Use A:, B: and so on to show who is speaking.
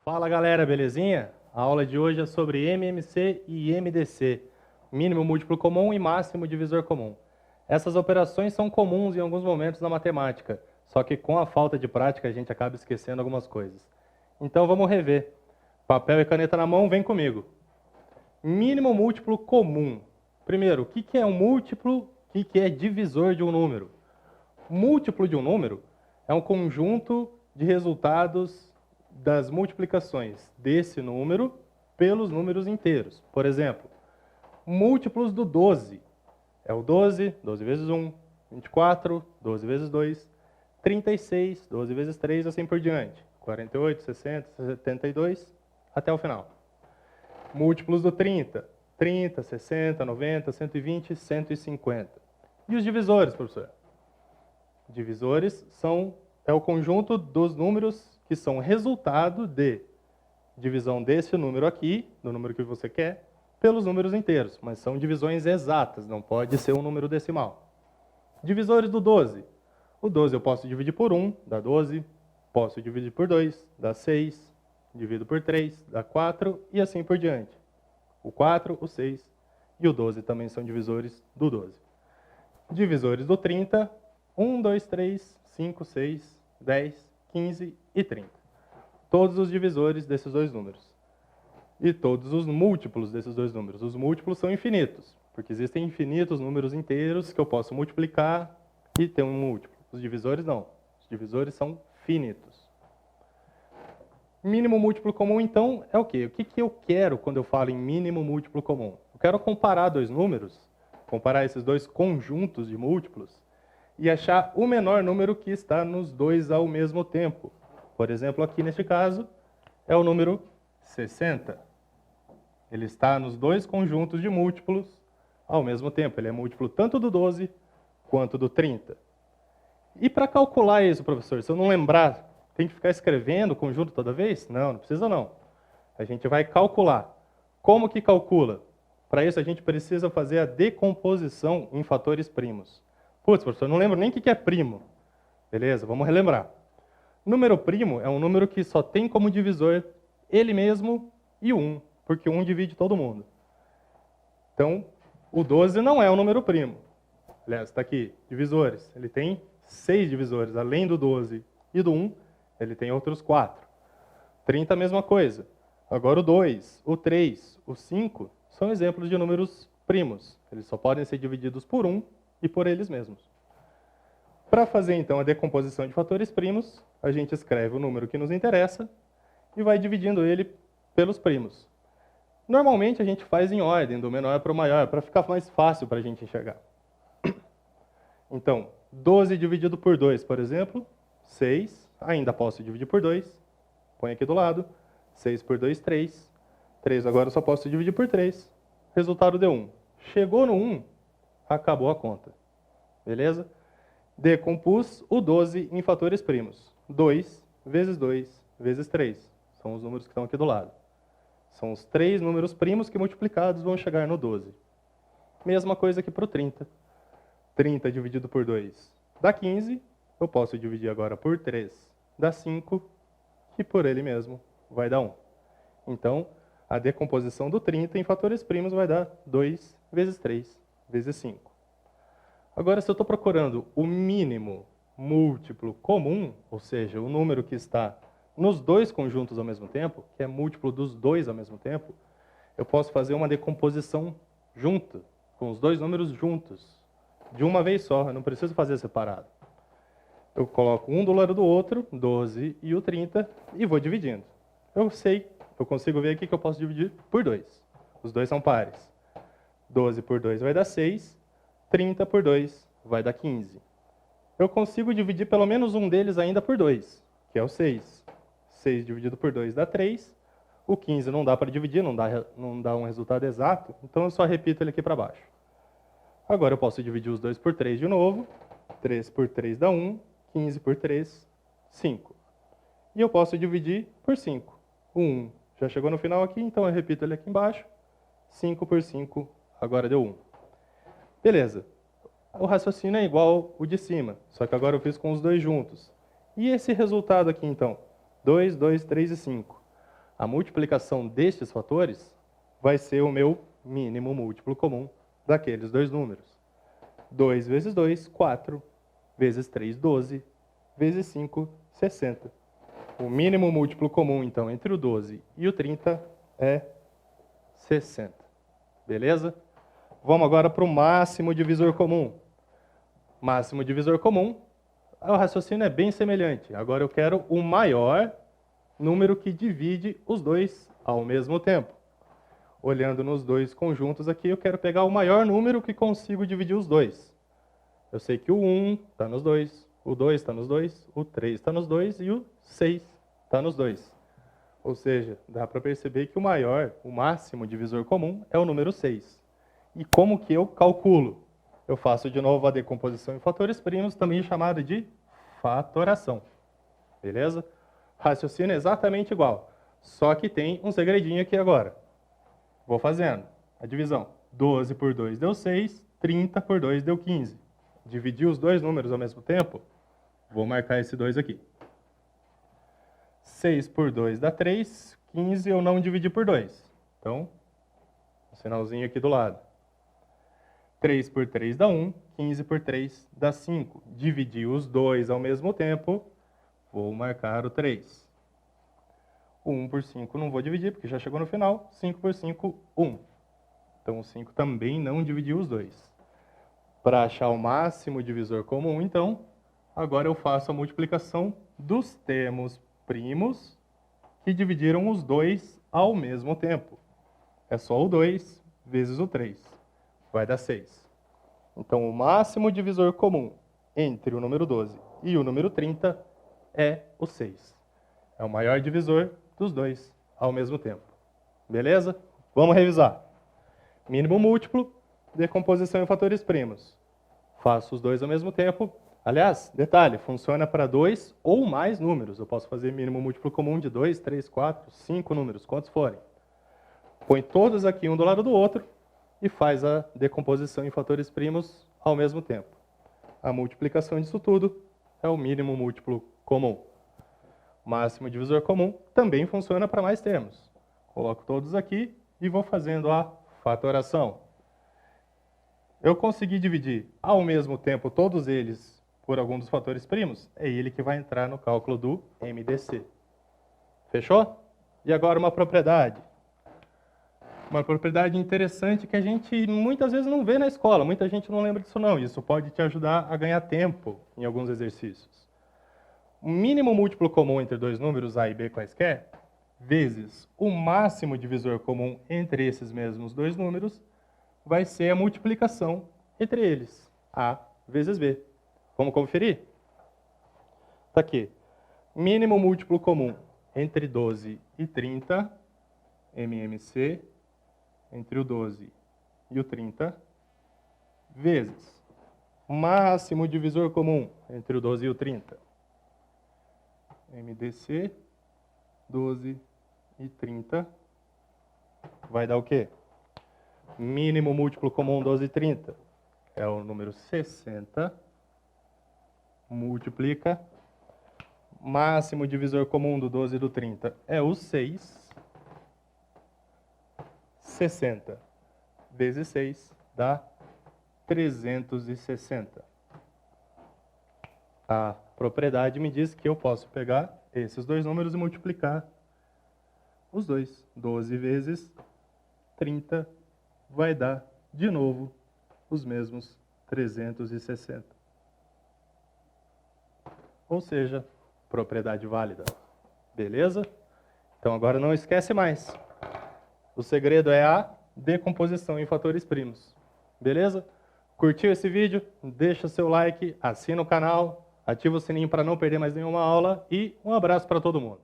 A: Fala galera, belezinha? A aula de hoje é sobre MMC e MDC, mínimo múltiplo comum e máximo divisor comum. Essas operações são comuns em alguns momentos na matemática, só que com a falta de prática a gente acaba esquecendo algumas coisas. Então vamos rever. Papel e caneta na mão, vem comigo. Mínimo múltiplo comum. Primeiro, o que é um múltiplo? O que é divisor de um número? Múltiplo de um número é um conjunto de resultados das multiplicações desse número pelos números inteiros. Por exemplo, múltiplos do 12. É o 12, 12 vezes 1, 24, 12 vezes 2, 36, 12 vezes 3, assim por diante. 48, 60, 72, até o final. Múltiplos do 30. 30, 60, 90, 120, 150. E os divisores, professor? Divisores é o conjunto dos números que são resultado de divisão desse número aqui, do número que você quer, pelos números inteiros, mas são divisões exatas, não pode ser um número decimal. Divisores do 12. O 12 eu posso dividir por 1, dá 12, posso dividir por 2, dá 6, divido por 3, dá 4 e assim por diante. O 4, o 6 e o 12 também são divisores do 12. Divisores do 30, 1, 2, 3, 5, 6, 10, 15 e 30. Todos os divisores desses dois números. E todos os múltiplos desses dois números. Os múltiplos são infinitos, porque existem infinitos números inteiros que eu posso multiplicar e ter um múltiplo. Os divisores não. Os divisores são finitos. Mínimo múltiplo comum, então, é o quê? O que eu quero quando eu falo em mínimo múltiplo comum? Eu quero comparar dois números, comparar esses dois conjuntos de múltiplos, e achar o menor número que está nos dois ao mesmo tempo. Por exemplo, aqui neste caso, é o número 60. Ele está nos dois conjuntos de múltiplos ao mesmo tempo. Ele é múltiplo tanto do 12 quanto do 30. E para calcular isso, professor, se eu não lembrar, tem que ficar escrevendo o conjunto toda vez? Não, não precisa não. A gente vai calcular. Como que calcula? Para isso, a gente precisa fazer a decomposição em fatores primos. Putz, professor, não lembro nem o que é primo. Beleza, vamos relembrar. Número primo é um número que só tem como divisor ele mesmo e o 1, porque o 1 divide todo mundo. Então, o 12 não é um número primo. Aliás, está aqui, divisores. Ele tem 6 divisores, além do 12 e do 1, ele tem outros 4. 30 a mesma coisa. Agora o 2, o 3, o 5 são exemplos de números primos. Eles só podem ser divididos por 1 e por eles mesmos. Para fazer, então, a decomposição de fatores primos, a gente escreve o número que nos interessa e vai dividindo ele pelos primos. Normalmente, a gente faz em ordem, do menor para o maior, para ficar mais fácil para a gente enxergar. Então, 12 dividido por 2, por exemplo, 6. Ainda posso dividir por 2. Põe aqui do lado. 6 por 2, 3. 3 agora eu só posso dividir por 3. Resultado deu 1. Chegou no 1, acabou a conta. Beleza? Decompus o 12 em fatores primos. 2 vezes 2 vezes 3. São os números que estão aqui do lado. São os 3 números primos que multiplicados vão chegar no 12. Mesma coisa aqui para o 30. 30 dividido por 2 dá 15. Eu posso dividir agora por 3. Dá 5. E por ele mesmo vai dar 1. Então, a decomposição do 30 em fatores primos vai dar 2 vezes 3 vezes 5. Agora, se eu estou procurando o mínimo múltiplo comum, ou seja, o número que está nos dois conjuntos ao mesmo tempo, que é múltiplo dos dois ao mesmo tempo, eu posso fazer uma decomposição junta, com os dois números juntos, de uma vez só, eu não preciso fazer separado. Eu coloco um do lado do outro, 12 e o 30, e vou dividindo. Eu consigo ver aqui que eu posso dividir por 2. Os dois são pares. 12 por 2 vai dar 6, 30 por 2 vai dar 15. Eu consigo dividir pelo menos um deles ainda por 2, que é o 6. 6 dividido por 2 dá 3. O 15 não dá para dividir, não dá um resultado exato, então eu só repito ele aqui para baixo. Agora eu posso dividir os 2 por 3 de novo. 3 por 3 dá 1. 15 por 3, 5. E eu posso dividir por 5. O 1 já chegou no final aqui, então eu repito ele aqui embaixo. 5 por 5, agora deu 1. Beleza. O raciocínio é igual o de cima, só que agora eu fiz com os dois juntos. E esse resultado aqui, então? 2, 2, 3 e 5. A multiplicação destes fatores vai ser o meu mínimo múltiplo comum daqueles dois números. 2 vezes 2, 4, vezes 3, 12, vezes 5, 60. O mínimo múltiplo comum, então, entre o 12 e o 30 é 60. Beleza? Vamos agora para o máximo divisor comum. Máximo divisor comum, o raciocínio é bem semelhante. Agora eu quero o maior número que divide os dois ao mesmo tempo. Olhando nos dois conjuntos aqui, eu quero pegar o maior número que consigo dividir os dois. Eu sei que o 1 está nos dois, o 2 está nos dois, o 3 está nos dois e o 6 está nos dois. Ou seja, dá para perceber que o máximo divisor comum é o número 6. E como que eu calculo? Eu faço de novo a decomposição em fatores primos, também chamada de fatoração. Beleza? Raciocínio é exatamente igual, só que tem um segredinho aqui agora. Vou fazendo a divisão. 12 por 2 deu 6, 30 por 2 deu 15. Dividir os dois números ao mesmo tempo? Vou marcar esse 2 aqui. 6 por 2 dá 3, 15 eu não dividi por 2. Então, um sinalzinho aqui do lado. 3 por 3 dá 1, 15 por 3 dá 5. Dividir os dois ao mesmo tempo, vou marcar o 3. 1 por 5 não vou dividir, porque já chegou no final. 5 por 5, 1. Então, o 5 também não dividiu os dois. Para achar o máximo divisor comum, então, agora eu faço a multiplicação dos termos primos que dividiram os dois ao mesmo tempo. É só o 2 vezes o 3. Vai dar 6. Então, o máximo divisor comum entre o número 12 e o número 30 é o 6. É o maior divisor dos dois ao mesmo tempo. Beleza? Vamos revisar. Mínimo múltiplo, decomposição em fatores primos. Faço os dois ao mesmo tempo. Aliás, detalhe, funciona para 2 ou mais números. Eu posso fazer mínimo múltiplo comum de 2, 3, 4, 5 números, quantos forem. Põe todos aqui um do lado do outro e faz a decomposição em fatores primos ao mesmo tempo. A multiplicação disso tudo é o mínimo múltiplo comum. Máximo divisor comum também funciona para mais termos. Coloco todos aqui e vou fazendo a fatoração. Eu consegui dividir ao mesmo tempo todos eles por algum dos fatores primos, é ele que vai entrar no cálculo do MDC. Fechou? E agora uma propriedade. Uma propriedade interessante que a gente muitas vezes não vê na escola, muita gente não lembra disso não. Isso pode te ajudar a ganhar tempo em alguns exercícios. O mínimo múltiplo comum entre dois números, A e B quaisquer, vezes o máximo divisor comum entre esses mesmos dois números, vai ser a multiplicação entre eles, A vezes B. Vamos conferir? Está aqui. Mínimo múltiplo comum entre 12 e 30, MMC, entre o 12 e o 30, vezes máximo divisor comum entre o 12 e o 30, MDC, 12 e 30, vai dar o quê? Mínimo múltiplo comum 12 e 30 é o número 60, multiplica, máximo divisor comum do 12 e do 30 é o 6, 60 vezes 6 dá 360. A propriedade me diz que eu posso pegar esses dois números e multiplicar os dois. 12 vezes 30 vai dar, de novo, os mesmos 360. Ou seja, propriedade válida. Beleza? Então agora não esquece mais. O segredo é a decomposição em fatores primos. Beleza? Curtiu esse vídeo? Deixa seu like, assina o canal, ativa o sininho para não perder mais nenhuma aula e um abraço para todo mundo.